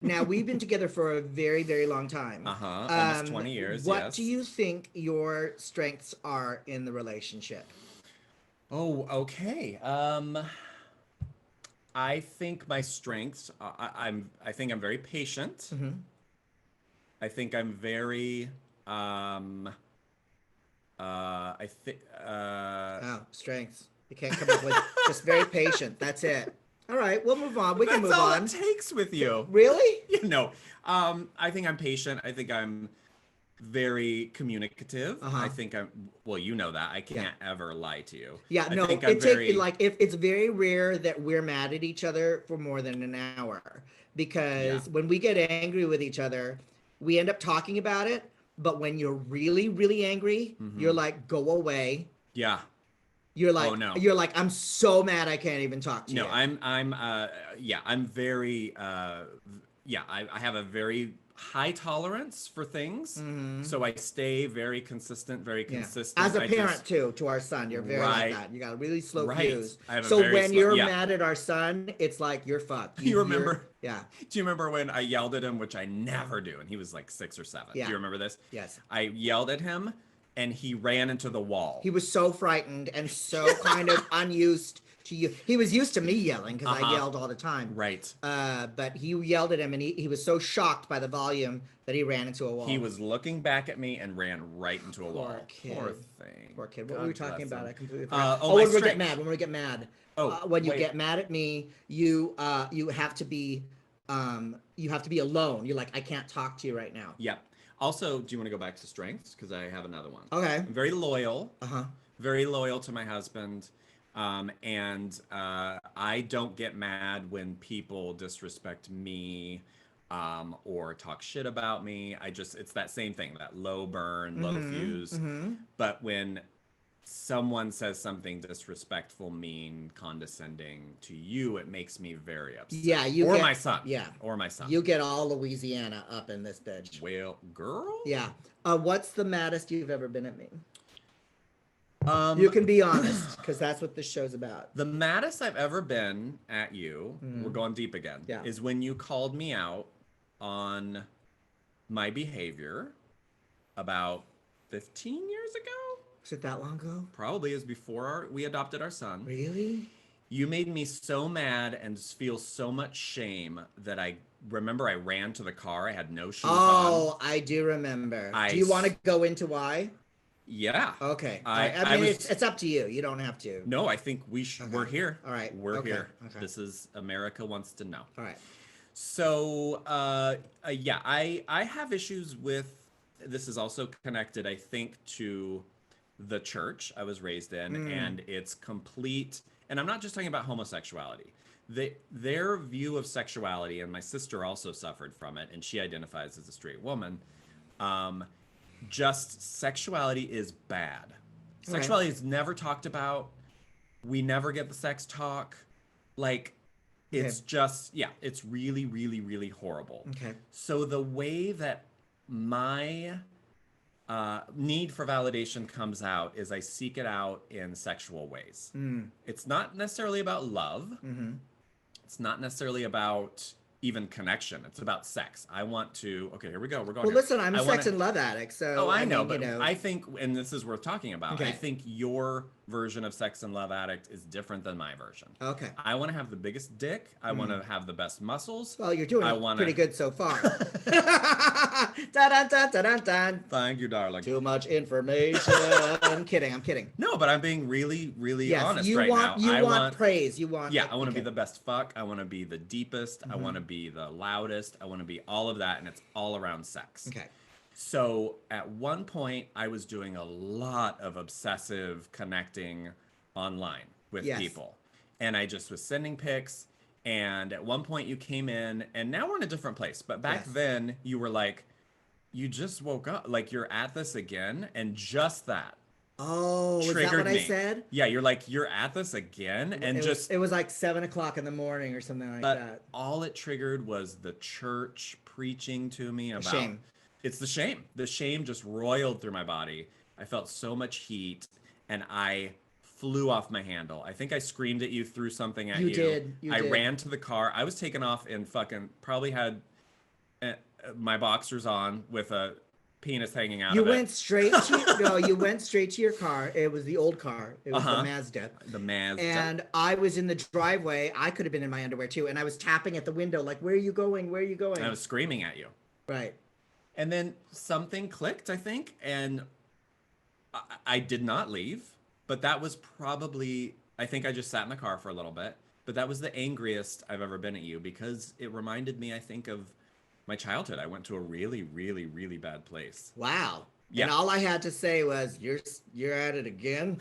Now, we've been together for a very, very long time. Almost 20 years, What do yes. you think your strengths are in the relationship? Oh, okay. I think my strengths. I think I'm very patient. Hmm. I think I'm very. Um. I think. Oh, strengths. You can't come up with just very patient. That's it. All right, we'll move on. We can That's move all it on. takes with you. Really? You know. I think I'm patient. I think I'm very communicative. Uh I huh. think I'm. Well, you know that. I Yeah. can't ever lie to you. Yeah, I no, think I'm it take very. like if it's very rare that we're mad at each other for more than an hour Yeah. because when we get angry with each other, we end up talking about it, but when you're really really angry, you're Mm-hmm. like go away. Yeah. You're Oh like no. you're like I'm so mad I can't even talk to No, you. yeah, I'm very yeah, I have a very high tolerance for things. Hmm. So I stay very consistent, very Yeah. As consistent. a I parent just too, to our son, you're very like right, that. You got a really slow right. fuse. I have a So very when slow you're yeah. mad at our son, it's like you're fucked. You You're remember yeah. do you remember when I yelled at him, which I never do, and he was like 6 or 7. Do Yeah. you remember this? Yes. I yelled at him and he ran into the He wall. was so frightened and so kind of unused to you. He was used to me yelling because I Uh-huh. yelled all the time. Right. But he yelled at him and he was so shocked by the volume that he ran into a He wall. was looking back at me and ran right into a Poor wall. Poor kid. thing. Poor kid. What were we God talking bless about? him. I completely forgot. Oh, Oh, my when we get mad. strengths. When we get mad. Oh, When you wait. get mad at me, you have to be alone. You're like I can't talk to you right now. Yeah. Also, do you want to go back to strengths? Because I have another one. Okay. I'm Uh huh. very loyal to my husband. And I don't get mad when people disrespect me or talk shit about me. It's that same thing, that low burn, low Mm-hmm. fuse. Mm-hmm. But when someone says something disrespectful, mean, condescending to you, it makes me very Yeah, upset. you Or my get son. yeah. Or my son. You get all Louisiana up in this bitch. Well, girl? Yeah. What's the maddest you've ever been at me? You Um, can be honest, because that's what this show's about. the maddest I've ever been at you, we're Mm-hmm. going deep again, Yeah. is when you called me out on my behavior about 15 years ago. Was it that long ago? Probably is before we adopted our son. Really? You made me so mad and feel so much shame that I remember I ran to the car. I had no shoes on. Oh, I do remember. Do I, you want to go into why? yeah. Okay. All right. I, I I mean, was, it's up to you. You don't have to. no, I think we're Okay. here. All right. We're Okay. here. Okay. This is America wants to know. All right. So, yeah, I have issues with this is also connected, I think, to the church I was raised in Mm. and its complete, and I'm not just talking about homosexuality. Their view of sexuality, and my sister also suffered from it, and she identifies as a straight woman. Um, just sexuality is bad. Okay. Sexuality is never talked about. We never get the sex talk. Like, Okay. it's just, yeah, it's really, really, really horrible. Okay. So the way that my need for validation comes out is I seek it out in sexual ways. Mm. It's not necessarily about love. Mm-hmm. It's not necessarily about even connection. It's about sex. I want to, okay, here we go. We're going Well, here. listen, I'm a I want sex to, and love addict, oh, so I I know, mean, but I think, and this is worth talking about, I Okay. think your version of sex and love addict is different than my version. Okay. I want to have the biggest dick. I want Mm. to have the best muscles. Well, you're doing I it want pretty to. good so far. Dun, dun, dun, dun, dun, dun. Thank you, darling. Too much information. I'm kidding. I'm kidding. No, but I'm being really, really Yes, honest right now. you I want want, praise. You want yeah, I want to be okay. the best fuck. I want to be the deepest. I want Hmm. to be the loudest. I want to be all of that, and it's all around sex. Okay. So at one point, I was doing a lot of obsessive connecting online with Yes. people. And I just was sending pics. And at one point, you came in, and now we're in a different place. But back Yes. then, you were like, you just woke up. Like, you're at this again. And just that Oh, was that triggered what I me. said? Yeah, you're like, you're at this again. And just, It was like 7 o'clock in the morning or something like but that. all it triggered was the church preaching to me about Shame. it's the shame. The shame just roiled through my body. I felt so much heat and I flew off my handle. I think I screamed at you, threw something at You you. did. You I did. ran to the car. I was taken off and fucking probably had uh, my boxers on with a penis hanging out You of it. went straight to no, you went straight to your car. It was the old car. It was the Uh-huh. Mazda. The Mazda. And I was in the driveway. I could have been in my underwear too. And I was tapping at the window, like, where are you going? Where are you going? I was screaming at you. Right. And then something clicked, I think, and I did not leave. But that was probably, I think I just sat in the car for a little bit. But that was the angriest I've ever been at you because it reminded me, I think, of my childhood. I went to a really, really, really bad place. Wow. Yeah. And all I had to say was, you're at it again.